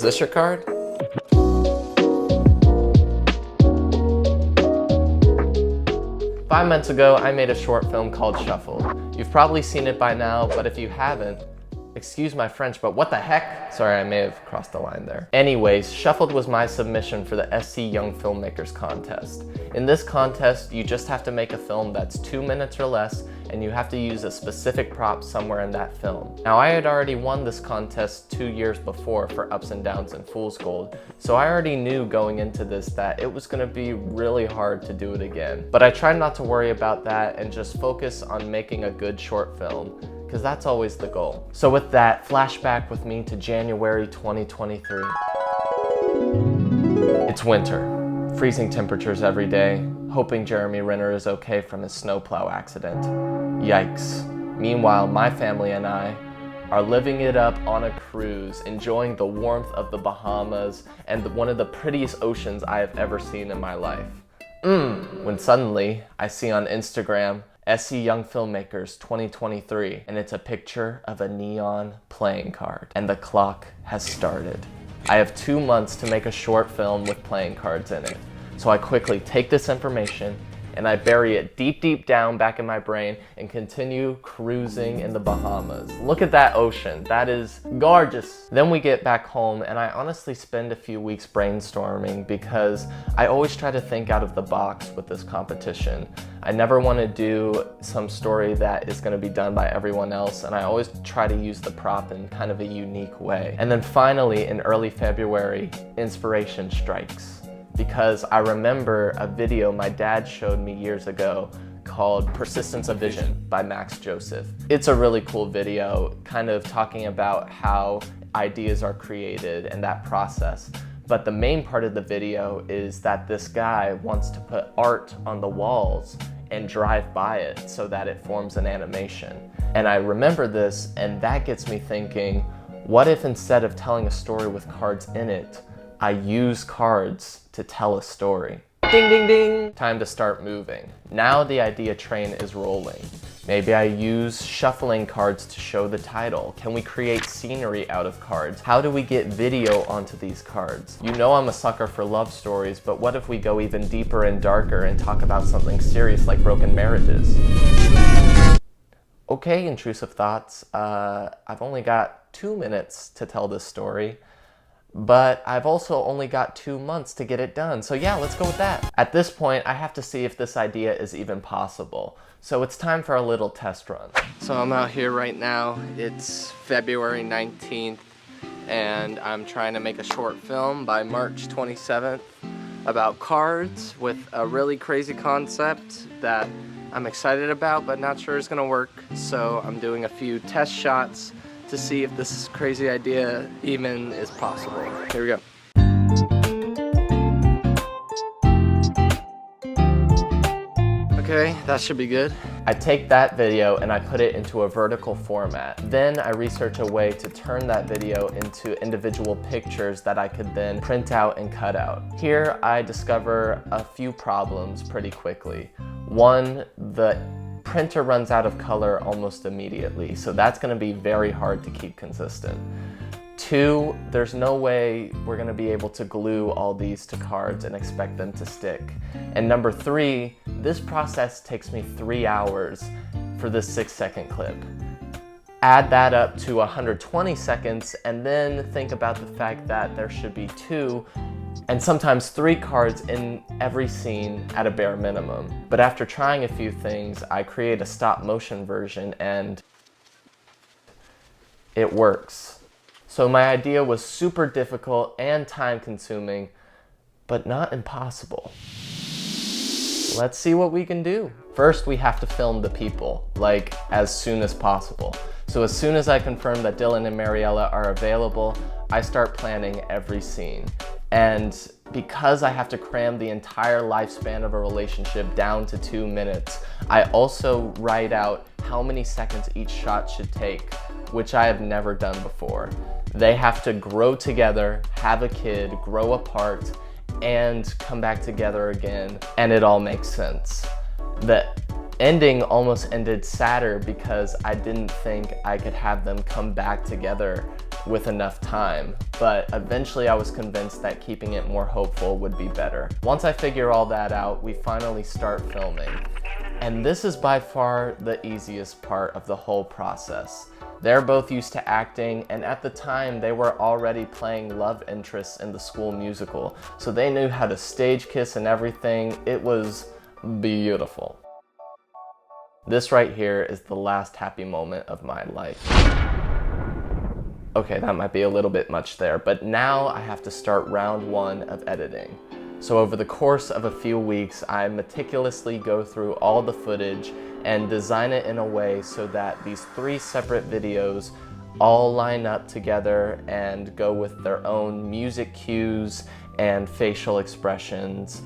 this your card? 5 months ago, I made a short film called Shuffled. You've probably seen it by now, but if you haven't, excuse my French, but what the heck? Sorry, I may have crossed the line there. Anyways, Shuffled was my submission for the SC Young Filmmakers Contest. In this contest, you just have to make a film that's 2 minutes or less, and you have to use a specific prop somewhere in that film. Now, I had already won this contest 2 years before for Ups and Downs and Fool's Gold, so I already knew going into this that it was gonna be really hard to do it again. But I tried not to worry about that and just focus on making a good short film, because that's always the goal. So with that, flashback with me to January 2023. It's winter, freezing temperatures every day, hoping Jeremy Renner is okay from his snowplow accident. Yikes. Meanwhile, my family and I are living it up on a cruise, enjoying the warmth of the Bahamas and one of the prettiest oceans I have ever seen in my life. When suddenly, I see on Instagram, SC Young Filmmakers 2023, and it's a picture of a neon playing card, and the clock has started. I have 2 months to make a short film with playing cards in it. So I quickly take this information and I bury it deep, deep down back in my brain and continue cruising in the Bahamas. Look at that ocean, that is gorgeous. Then we get back home and I honestly spend a few weeks brainstorming because I always try to think out of the box with this competition. I never want to do some story that is going to be done by everyone else, and I always try to use the prop in kind of a unique way. And then finally, in early February, inspiration strikes. Because I remember a video my dad showed me years ago called Persistence of Vision by Max Joseph. It's a really cool video, kind of talking about how ideas are created and that process. But the main part of the video is that this guy wants to put art on the walls and drive by it so that it forms an animation. And I remember this, and that gets me thinking, what if instead of telling a story with cards in it, I use cards to tell a story? Ding, ding, ding! Time to start moving. Now the idea train is rolling. Maybe I use shuffling cards to show the title. Can we create scenery out of cards? How do we get video onto these cards? You know I'm a sucker for love stories, but what if we go even deeper and darker and talk about something serious like broken marriages? Okay, intrusive thoughts. I've only got 2 minutes to tell this story, but I've also only got 2 months to get it done. So yeah, let's go with that. At this point, I have to see if this idea is even possible. So it's time for a little test run. So I'm out here right now. It's February 19th, and I'm trying to make a short film by March 27th about cards with a really crazy concept that I'm excited about, but not sure is gonna work. So I'm doing a few test shots to see if this crazy idea even is possible. Here we go. Okay, that should be good. I take that video and I put it into a vertical format. Then I research a way to turn that video into individual pictures that I could then print out and cut out. Here I discover a few problems pretty quickly. One, the printer runs out of color almost immediately, so that's going to be very hard to keep consistent. 2, there's no way we're going to be able to glue all these to cards and expect them to stick. And number 3, this process takes me 3 hours for this 6-second clip. Add that up to 120 seconds and then think about the fact that there should be 2 and sometimes 3 cards in every scene at a bare minimum. But after trying a few things, I create a stop motion version and it works. So my idea was super difficult and time consuming, but not impossible. Let's see what we can do. First, we have to film the people, like as soon as possible. So as soon as I confirm that Dylan and Mariella are available, I start planning every scene. And because I have to cram the entire lifespan of a relationship down to 2 minutes, I also write out how many seconds each shot should take, which I have never done before. They have to grow together, have a kid, grow apart, and come back together again, and it all makes sense. The ending almost ended sadder because I didn't think I could have them come back together with enough time, but eventually I was convinced that keeping it more hopeful would be better. Once I figure all that out, we finally start filming. And this is by far the easiest part of the whole process. They're both used to acting, and at the time they were already playing love interests in the school musical, so they knew how to stage kiss and everything. It was beautiful. This right here is the last happy moment of my life. Okay, that might be a little bit much there, but now I have to start round one of editing. So over the course of a few weeks, I meticulously go through all the footage and design it in a way so that these 3 separate videos all line up together and go with their own music cues and facial expressions.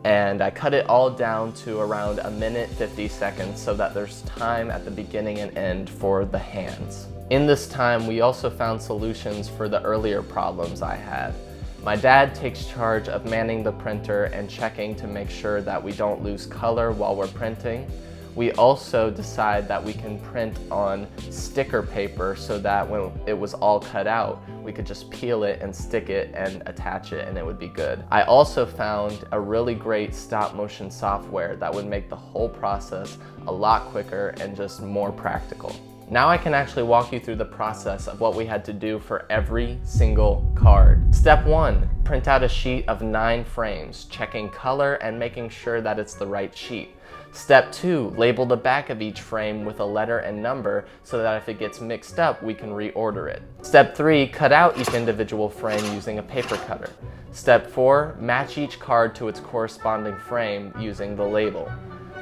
And I cut it all down to around 1:50 so that there's time at the beginning and end for the hands. In this time, we also found solutions for the earlier problems I had. My dad takes charge of manning the printer and checking to make sure that we don't lose color while we're printing. We also decide that we can print on sticker paper so that when it was all cut out, we could just peel it and stick it and attach it and it would be good. I also found a really great stop motion software that would make the whole process a lot quicker and just more practical. Now I can actually walk you through the process of what we had to do for every single card. Step 1, print out a sheet of 9 frames, checking color and making sure that it's the right sheet. Step 2, label the back of each frame with a letter and number so that if it gets mixed up, we can reorder it. Step 3, cut out each individual frame using a paper cutter. Step 4, match each card to its corresponding frame using the label.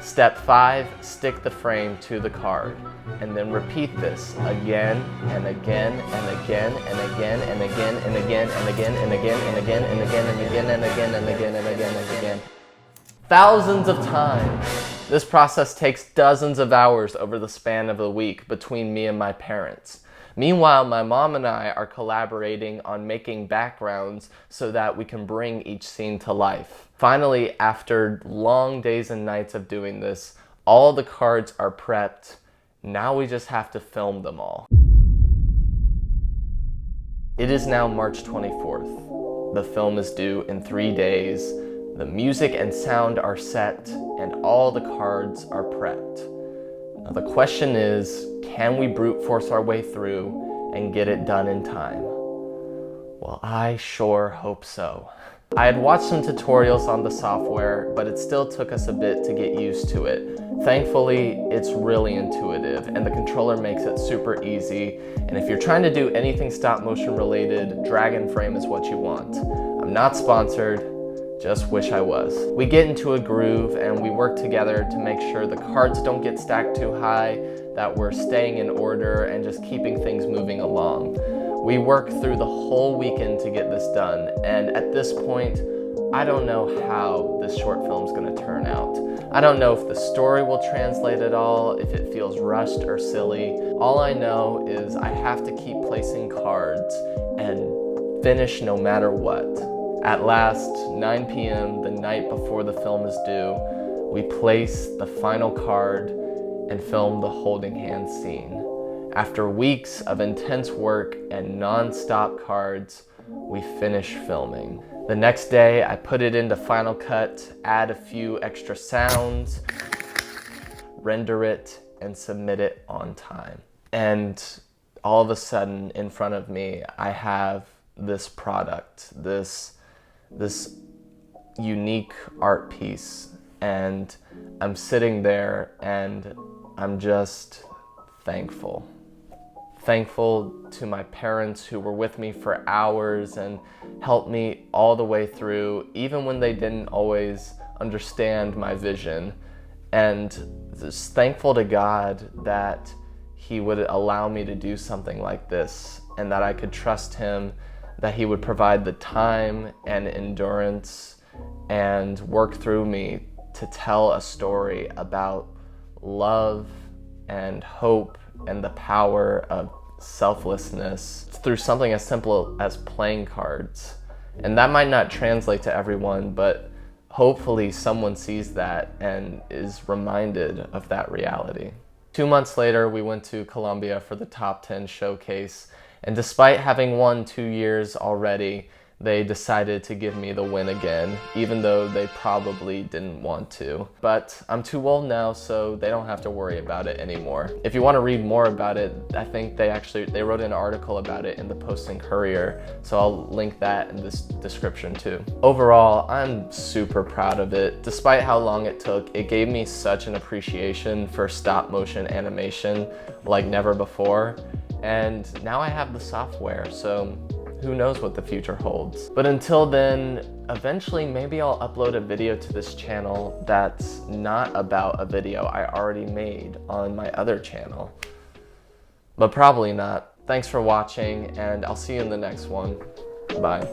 Step 5, stick the frame to the card. And then repeat this again and again and again and again and again and again and again and again and again and again and again and again and again and again and again. Thousands of times. This process takes dozens of hours over the span of a week between me and my parents. Meanwhile, my mom and I are collaborating on making backgrounds so that we can bring each scene to life. Finally, after long days and nights of doing this, all the cards are prepped. Now we just have to film them all. It is now March 24th. The film is due in 3 days. The music and sound are set, and all the cards are prepped. Now the question is, can we brute force our way through and get it done in time? Well, I sure hope so. I had watched some tutorials on the software, but it still took us a bit to get used to it. Thankfully, it's really intuitive, and the controller makes it super easy. And if you're trying to do anything stop motion related, Drag and Frame is what you want. I'm not sponsored, just wish I was. We get into a groove and we work together to make sure the cards don't get stacked too high, that we're staying in order and just keeping things moving along. We work through the whole weekend to get this done, and at this point, I don't know how this short film's gonna turn out. I don't know if the story will translate at all, if it feels rushed or silly. All I know is I have to keep placing cards and finish no matter what. At last, 9 p.m., the night before the film is due, we place the final card and film the holding hands scene. After weeks of intense work and non-stop cards, we finish filming. The next day, I put it into Final Cut, add a few extra sounds, render it, and submit it on time. And all of a sudden, in front of me, I have this product, this unique art piece, and I'm sitting there and I'm just thankful. Thankful to my parents who were with me for hours and helped me all the way through, even when they didn't always understand my vision. And just thankful to God that He would allow me to do something like this and that I could trust Him, that He would provide the time and endurance and work through me to tell a story about love and hope and the power of selflessness through something as simple as playing cards. And that might not translate to everyone, but Hopefully someone sees that and is reminded of that reality. 2 months later, we went to Colombia for the Top 10 showcase, and despite having won 2 years already, they decided to give me the win again, even though they probably didn't want to. But I'm too old now, so they don't have to worry about it anymore. If you want to read more about it, I think they wrote an article about it in the Post and Courier, so I'll link that in this description too. Overall, I'm super proud of it. Despite how long it took, it gave me such an appreciation for stop motion animation like never before. And now I have the software, so who knows what the future holds. But until then, eventually maybe I'll upload a video to this channel that's not about a video I already made on my other channel. But probably not. Thanks for watching, and I'll see you in the next one. Bye.